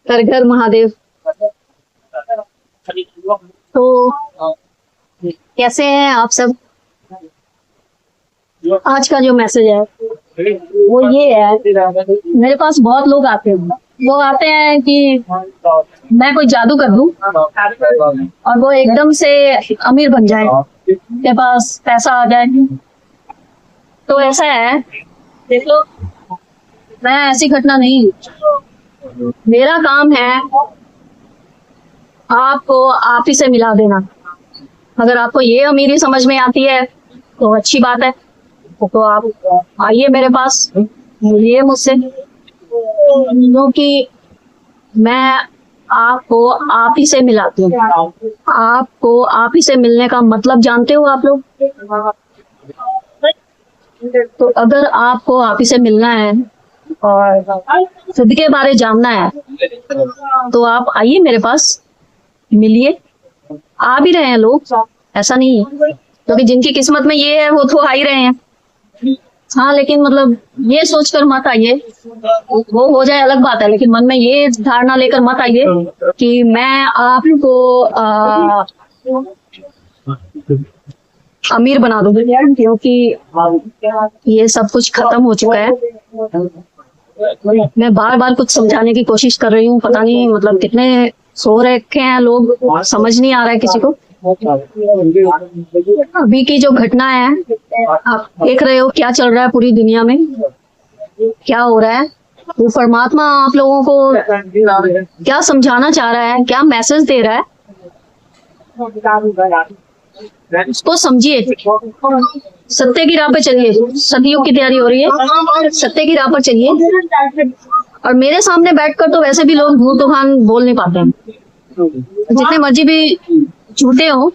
हर घर महादेव। तो कैसे हैं आप सब? आज का जो मैसेज है वो ये है, मेरे पास बहुत लोग आते हैं, वो आते हैं कि मैं कोई जादू कर दूं और वो एकदम से अमीर बन जाए, मेरे पास पैसा आ जाए। तो ऐसा है, देखो मैं ऐसी घटना नहीं, मेरा काम है आपको आप ही से मिला देना। अगर आपको ये अमीरी समझ में आती है तो अच्छी बात है, तो आप आइए मेरे पास, मिलिए मुझसे, क्योंकि मैं आपको आप ही से मिलाती हूँ। आपको आप ही से मिलने का मतलब जानते हो आप लोग? तो अगर आपको आप ही से मिलना है और खुद के बारे जानना है तो आप आइए मेरे पास, मिलिए। आ भी रहे हैं लोग, ऐसा नहीं है, क्योंकि जिनकी किस्मत में ये है वो तो आ ही रहे हैं। हाँ, लेकिन मतलब ये सोचकर मत आइए, वो हो जाए अलग बात है, लेकिन मन में ये धारणा लेकर मत आइए कि मैं आपको अमीर बना दूं, क्योंकि ये सब कुछ खत्म हो चुका है। मैं बार बार कुछ समझाने की कोशिश कर रही हूँ, पता नहीं मतलब कितने सो रखे हैं लोग, समझ नहीं आ रहा है किसी को। अभी की जो घटना है, आप देख रहे हो क्या चल रहा है पूरी दुनिया में, क्या हो रहा है। वो परमात्मा आप लोगों को क्या समझाना चाह रहा है, क्या मैसेज दे रहा है, उसको समझिए। सत्य की राह पर चलिए, सतयुग की तैयारी हो रही है, सत्य की राह पर चलिए। और मेरे सामने बैठकर तो वैसे भी लोग भूत तूफान बोल नहीं पाते हैं, जितने मर्जी भी झूठे हो,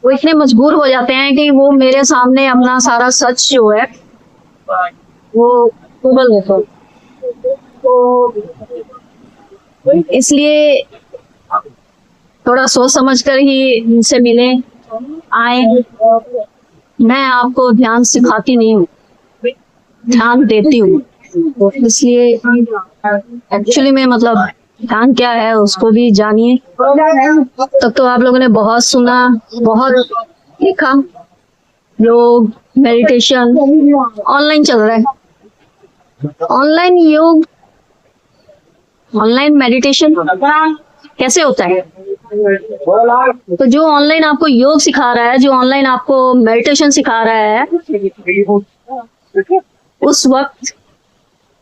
वो इतने मजबूर हो जाते हैं कि वो मेरे सामने अपना सारा सच जो है वो बोल देते हैं। तो इसलिए थोड़ा सोच समझकर ही इनसे मिले, आए। मैं आपको ध्यान सिखाती नहीं हूँ, ध्यान देती हूँ। इसलिए एक्चुअली में मतलब ध्यान क्या है उसको भी जानिए। तब तो आप लोगों ने बहुत सुना, बहुत लिखा, योग, मेडिटेशन ऑनलाइन चल रहा है, ऑनलाइन योग, ऑनलाइन मेडिटेशन कैसे होता है? तो जो ऑनलाइन आपको योग सिखा रहा है, जो ऑनलाइन आपको मेडिटेशन सिखा रहा है, उस वक्त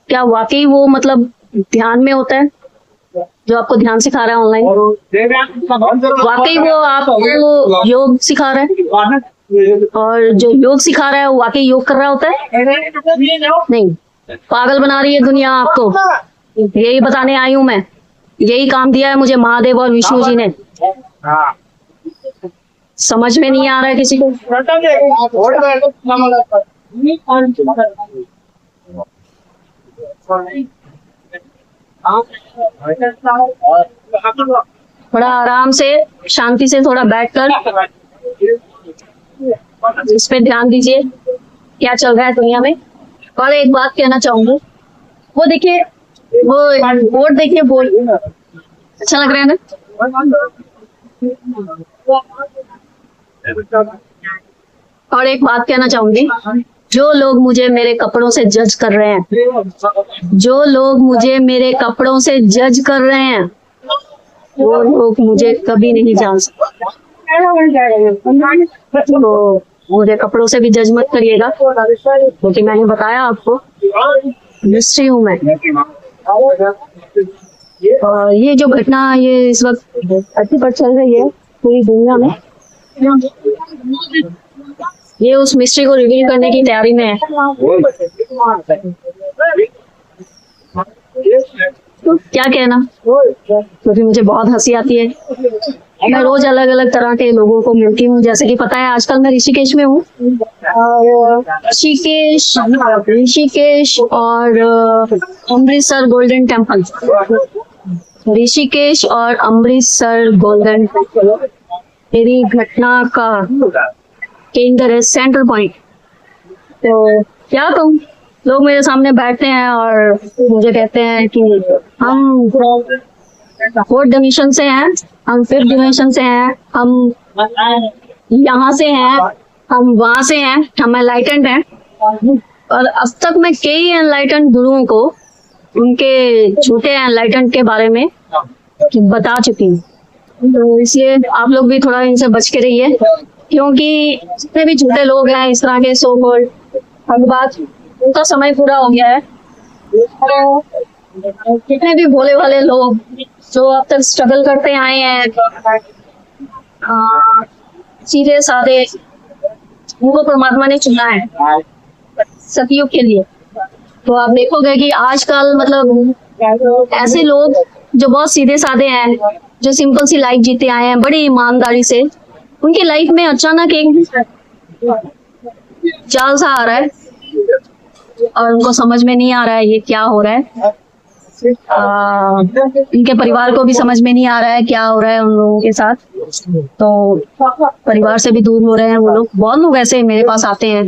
क्या वाकई वो मतलब ध्यान में होता है? जो आपको ध्यान सिखा रहा है ऑनलाइन, वाकई वो आपको योग सिखा रहा है? और जो योग सिखा रहा है वो वाकई योग कर रहा होता है? नहीं, पागल बना रही है दुनिया आपको। यही बताने आई हूं मैं, यही काम दिया है मुझे महादेव और विष्णु जी ने। समझ में नहीं आ रहा है किसी को? थोड़ा आराम से, शांति से, थोड़ा बैठकर इस पे ध्यान दीजिए क्या चल रहा है दुनिया में। और एक बात कहना चाहूंगी, वो देखिए, वो बोर्ड देखिए, बोर्ड अच्छा लग रहा है ना? और एक बात कहना चाहूंगी, जो लोग मुझे मेरे कपड़ों से जज कर रहे हैं, जो लोग मुझे मेरे कपड़ों से जज कर रहे हैं, वो लोग मुझे कभी नहीं जान सकते। तो मुझे कपड़ों से भी जज मत करिएगा, क्योंकि मैंने बताया आपको मिस्ट्री हूँ मैं। और ये जो घटना ये इस वक्त धरती पर चल रही है पूरी दुनिया में, ये उस मिस्ट्री को रिवील करने की तैयारी में है। तो क्या कहना, क्योंकि मुझे बहुत हंसी आती है। मैं रोज अलग अलग तरह के लोगों को मिलती हूँ, जैसे कि पता है आजकल मैं ऋषिकेश में हूँ, और ऋषिकेश और अमृतसर गोल्डन टेम्पल, ऋषिकेश और अमृतसर गोल्डन टेम्पल मेरी घटना का केंद्र है, सेंटर पॉइंट। तो क्या कहूँ, लोग मेरे सामने बैठते हैं और मुझे कहते हैं कि हम 4th डिमेंशन से हैं, हम 5th डिमेंशन से हैं, हम यहाँ से हैं, हम वहां से हैं, हम एनलाइटेंड हैं। और अब तक मैं कई एनलाइटेंड गुरुओं को उनके झूठे एनलाइटेंड के बारे में बता चुकी हूँ। तो इसलिए आप लोग भी थोड़ा इनसे बच के रहिए, क्योंकि जितने भी झूठे लोग हैं इस तरह के सो कॉल्ड, हर बात उनका समय पूरा हो गया है। तो कितने भी भोले वाले लोग जो अब तक स्ट्रगल करते आए हैं, सीधे साधे, उनको परमात्मा ने चुना है सतयुग के लिए। तो आप देखोगे कि आजकल मतलब ऐसे लोग जो बहुत सीधे साधे हैं, जो सिंपल सी लाइफ जीते आए हैं बड़ी ईमानदारी से, उनकी लाइफ में अचानक एक चाल सा आ रहा है और उनको समझ में नहीं आ रहा है ये क्या हो रहा है। इनके परिवार को भी समझ में नहीं आ रहा है क्या हो रहा है उन लोगों के साथ। तो परिवार से भी दूर हो रहे हैं वो लोग। बहुत लोग ऐसे मेरे पास आते हैं,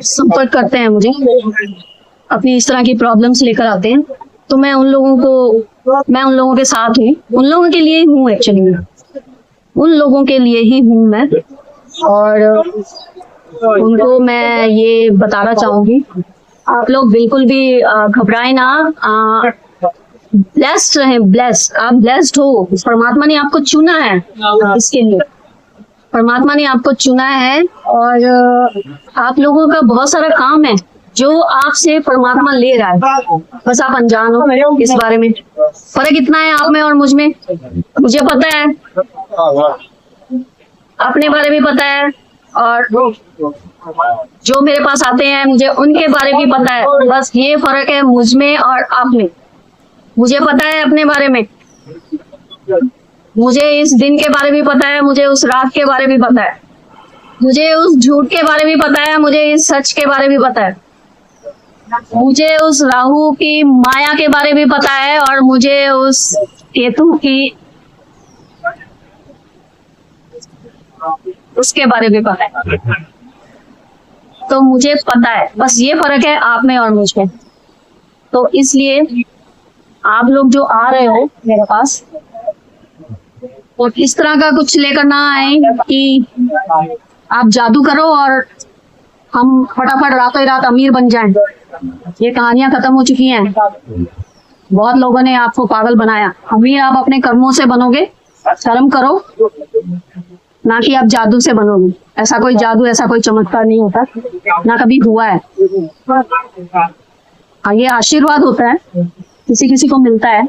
संपर्क करते हैं मुझे, अपनी इस तरह की प्रॉब्लम्स लेकर आते हैं। तो मैं उन लोगों के साथ हूँ, उन लोगों के लिए हूँ, एक्चुअली उन लोगों के लिए ही हूँ मैं। और उनको मैं ये बताना चाहूंगी, आप लोग बिल्कुल भी घबराए ना, ब्लेस्ड रहें, ब्लेस्ड, आप ब्लेस्ड हो। परमात्मा ने आपको चुना है इसके लिए, परमात्मा ने आपको चुना है। और आप लोगों का बहुत सारा काम है जो आपसे परमात्मा ले रहा है, बस आप अनजान हो इस बारे में। फर्क इतना है आप में और मुझ में, मुझे पता है, अपने बारे में पता है, और जो मेरे पास आते हैं मुझे उनके बारे में पता है। बस ये फर्क है मुझ में और आप में। मुझे पता है अपने बारे में, मुझे इस दिन के बारे में पता है, मुझे उस रात के बारे में पता है, मुझे उस झूठ के बारे में पता है, मुझे इस सच के बारे में पता है, मुझे उस राहु की माया के बारे में पता है, और मुझे उस केतु की उसके बारे में पता है। तो मुझे पता है, बस ये फर्क है आप में और मुझ में। तो इसलिए आप लोग जो आ रहे हो मेरे पास, और इस तरह का कुछ लेकर ना आए कि आप जादू करो और हम फटाफट रातों रात अमीर बन जाएं। ये कहानियां खत्म हो चुकी हैं। बहुत लोगों ने आपको पागल बनाया। अमीर आप अपने कर्मों से बनोगे, शर्म करो, ना कि आप जादू से बनोगे। ऐसा कोई जादू, ऐसा कोई चमत्कार नहीं होता, ना कभी हुआ है। हाँ, ये आशीर्वाद होता है, किसी किसी को मिलता है,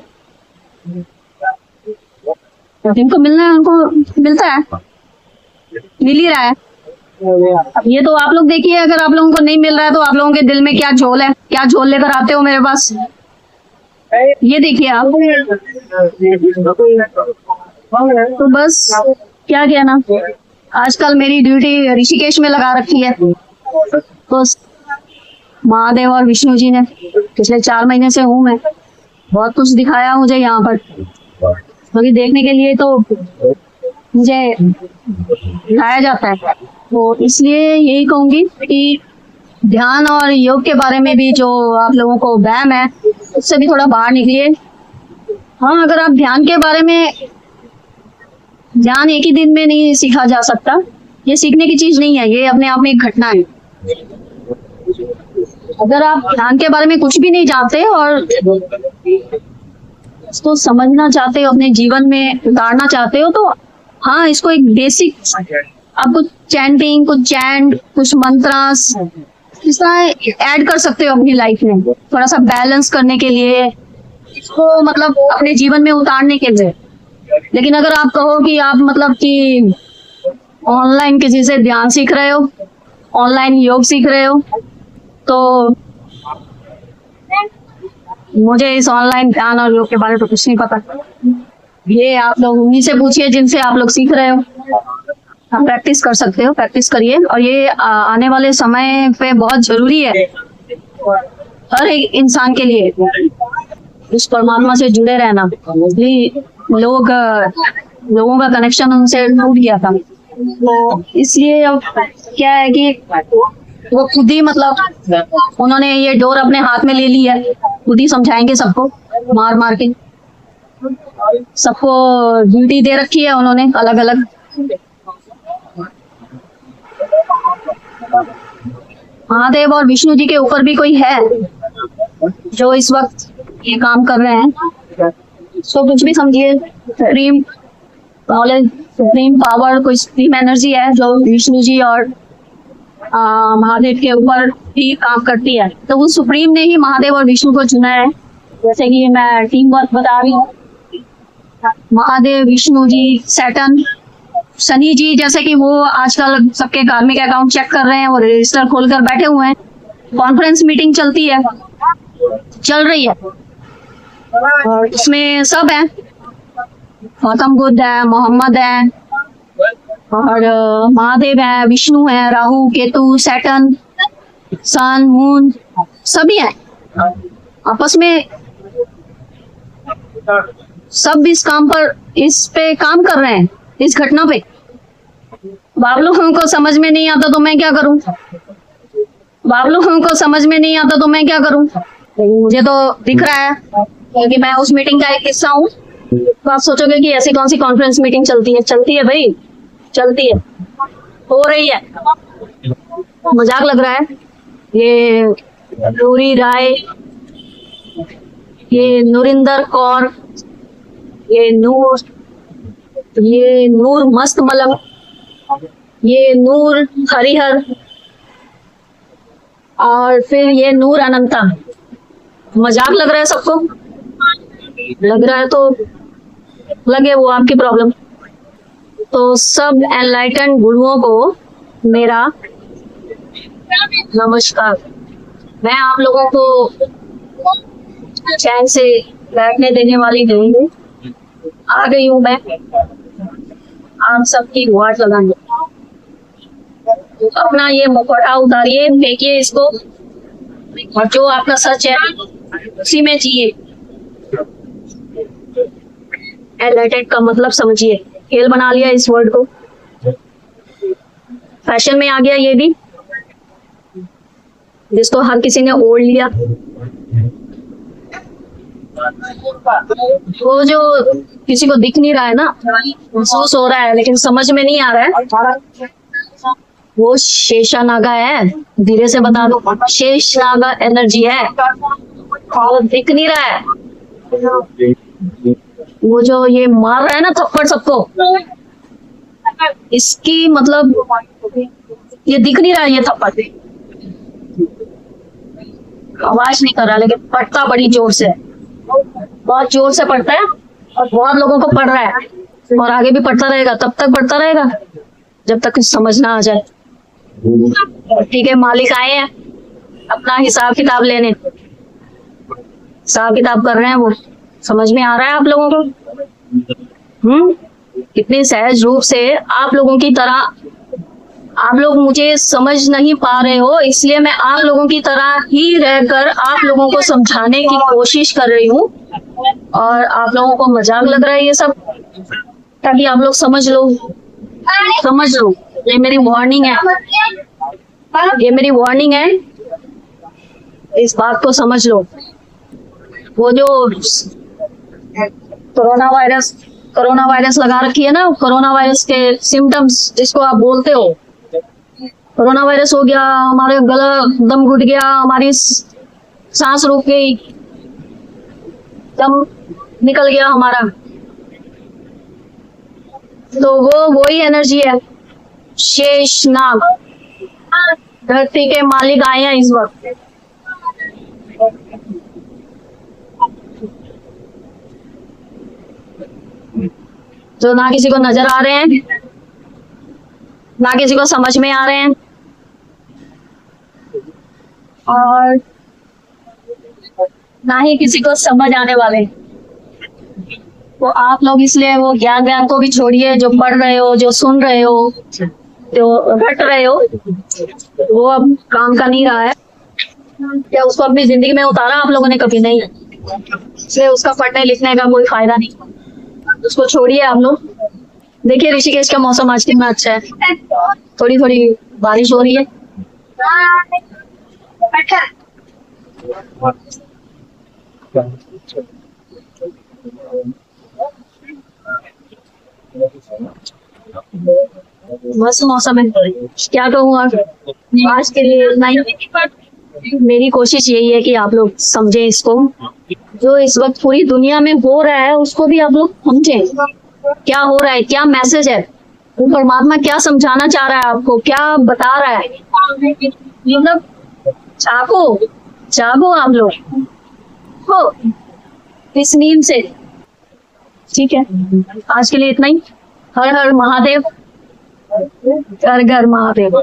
जिनको मिलना है उनको मिलता है, मिल ही रहा है। अब ये तो आप लोग देखिए, अगर आप लोगों को नहीं मिल रहा है तो आप लोगों के दिल में क्या झोल है, क्या झोल लेकर आते हो मेरे पास, ये देखिए आप। तो बस क्या कहना, आजकल मेरी ड्यूटी ऋषिकेश में लगा रखी है। तो महादेव और विष्णु जी ने पिछले 4 महीने से हूँ मैं, बहुत कुछ दिखाया मुझे यहाँ पर, क्योंकि देखने के लिए तो मुझे लाया जाता है। तो इसलिए यही कहूंगी कि ध्यान और योग के बारे में भी जो आप लोगों को वहम है, उससे भी थोड़ा बाहर निकलिए। हाँ, अगर आप ध्यान के बारे में, ध्यान एक ही दिन में नहीं सीखा जा सकता, ये सीखने की चीज नहीं है, ये अपने आप में एक घटना है। अगर आप ध्यान के बारे में कुछ भी नहीं जानते और इसको समझना चाहते हो, अपने जीवन में उतारना चाहते हो, तो हाँ, इसको एक बेसिक, आप कुछ चैंटिंग, कुछ चैंट, कुछ मंत्रास इस तरह ऐड कर सकते हो अपनी लाइफ में, थोड़ा सा बैलेंस करने के लिए, इसको मतलब अपने जीवन में उतारने के लिए। लेकिन अगर आप कहो कि आप मतलब कि ऑनलाइन किसी से ध्यान सीख रहे हो, ऑनलाइन योग सीख रहे हो, तो मुझे इस ऑनलाइन ध्यान और योग के बारे में तो कुछ नहीं पता। ये आप लोग उन्हीं से पूछिए जिनसे आप लोग सीख रहे हो। आप प्रैक्टिस कर सकते हो, प्रैक्टिस करिए। और ये आने वाले समय पे बहुत जरूरी है हर एक इंसान के लिए, उस परमात्मा से जुड़े रहना। लोगों का कनेक्शन उनसे टूट गया था, तो इसलिए अब क्या है कि वो खुद ही मतलब उन्होंने ये डोर अपने हाथ में ले ली है, खुद ही समझाएंगे सबको मार मार के। सबको ड्यूटी दे रखी है उन्होंने अलग अलग। महादेव और विष्णु जी के ऊपर भी कोई है जो इस वक्त ये काम कर रहे हैं। सो कुछ भी समझिए, सुप्रीम नॉलेज, सुप्रीम पावर, कोई सुप्रीम एनर्जी है जो विष्णु जी और महादेव के ऊपर भी काम करती है। तो उस सुप्रीम ने ही महादेव और विष्णु को चुना है। जैसे कि मैं टीम वर्क बता रही हूँ, महादेव, विष्णु जी, सैटर्न, शनि जी, जैसे कि वो आजकल सबके कार्मिक अकाउंट चेक कर रहे हैं, वो रजिस्टर खोलकर बैठे हुए हैं। कॉन्फ्रेंस मीटिंग चलती है, चल रही है, और इसमें सब है, गौतम बुद्ध है, मोहम्मद है, और महादेव है, विष्णु है, राहु, केतु, सैटर्न, सन, मून, सभी है आपस में। सब इस काम पर, इस पे काम कर रहे हैं, इस घटना पे। आप लोगों को समझ में नहीं आता तो मैं क्या करूं? आप लोगों को समझ में नहीं आता तो मैं क्या करूं? मुझे तो दिख रहा है क्योंकि मैं उस मीटिंग का एक हिस्सा हूँ। तो आप सोचोगे कि ऐसी कौन सी कॉन्फ्रेंस मीटिंग चलती है? चलती है भाई, चलती है, हो रही है। मजाक लग रहा है। ये नूरी राय, ये नूरिंदर कौर, ये नूर मस्त मलंग, ये नूर हरिहर, और फिर ये नूर अनंता। मजाक लग रहा है सबको? लग रहा है तो लगे, वो आपकी प्रॉब्लम। तो सब एनलाइटन गुरुओं को मेरा नमस्कार। मैं आप लोगों को चैन से बैठने देने वाली नहीं हूँ। आ गई हूँ मैं आप सबकी वाट लगाने। अपना ये मुखौटा उतारिए, फेंकिए इसको, और जो आपका सच है उसी में जिए। एनलाइटेड का मतलब समझिए। खेल बना लिया इस वर्ड को, फैशन में आ गया ये भी, जिसको हर किसी ने ओढ़ लिया। वो जो किसी को दिख नहीं रहा है ना, महसूस हो रहा है लेकिन समझ में नहीं आ रहा है, वो शेषनागा है। धीरे से बता दो, शेषनागा एनर्जी है, वो दिख नहीं रहा है। वो जो ये मार रहा है ना थप्पड़ सबको, इसकी मतलब ये दिख नहीं रहा है। ये थप्पड़ आवाज नहीं कर रहा लेकिन पड़ता बड़ी जोर से, बहुत जोर से पड़ता है, और बहुत लोगों को पड़ रहा है, और आगे भी पड़ता रहेगा। तब तक पड़ता रहेगा जब तक कुछ समझ ना आ जाए। ठीक है, मालिक आए हैं अपना हिसाब किताब लेने, हिसाब किताब कर रहे हैं। वो समझ में आ रहा है आप लोगों को? कितने सहज रूप से आप लोगों की तरह, आप लोग मुझे समझ नहीं पा रहे हो, इसलिए मैं आप लोगों की तरह ही रहकर आप लोगों को समझाने की कोशिश कर रही हूँ। और आप लोगों को मजाक लग रहा है ये सब, ताकि आप लोग समझ लो, समझ लो। ये मेरी वार्निंग है, ये मेरी वार्निंग है, इस बात को समझ लो। वो जो कोरोना वायरस लगा रखी है ना, कोरोना वायरस के सिम्टम्स जिसको आप बोलते हो, कोरोना वायरस हो गया, हमारे गला दम घुट गया, हमारी सांस रुक गई, दम निकल गया हमारा, तो वो वही एनर्जी है, शेषनाग। धरती के मालिक आए हैं इस वक्त। जो ना किसी को नजर आ रहे हैं, ना किसी को समझ में आ रहे हैं, और ना ही किसी को समझ आने वाले। तो आप लोग इसलिए वो ज्ञान को भी छोड़िए। जो पढ़ रहे हो, जो सुन रहे हो, जो रट रहे हो, वो अब काम का नहीं रहा है। क्या उसको अपनी जिंदगी में उतारा आप लोगों ने? कभी नहीं। इसलिए उसका पढ़ने लिखने का कोई फायदा नहीं, उसको छोड़िए आप लोग। देखिए ऋषिकेश का मौसम आज कितना अच्छा है, थोड़ी थोड़ी बारिश हो रही है, मस्त मौसम है, क्या कहूँ आज के लिए इतना ही। मेरी कोशिश यही है कि आप लोग समझें इसको, जो इस वक्त पूरी दुनिया में हो रहा है उसको भी आप लोग समझें, क्या हो रहा है, क्या मैसेज है, वो परमात्मा क्या समझाना चाह रहा है, आपको क्या बता रहा है। मतलब जागो, जागो आप लोग हो इस नींद से। ठीक है, आज के लिए इतना ही। हर हर महादेव, घर घर महादेव।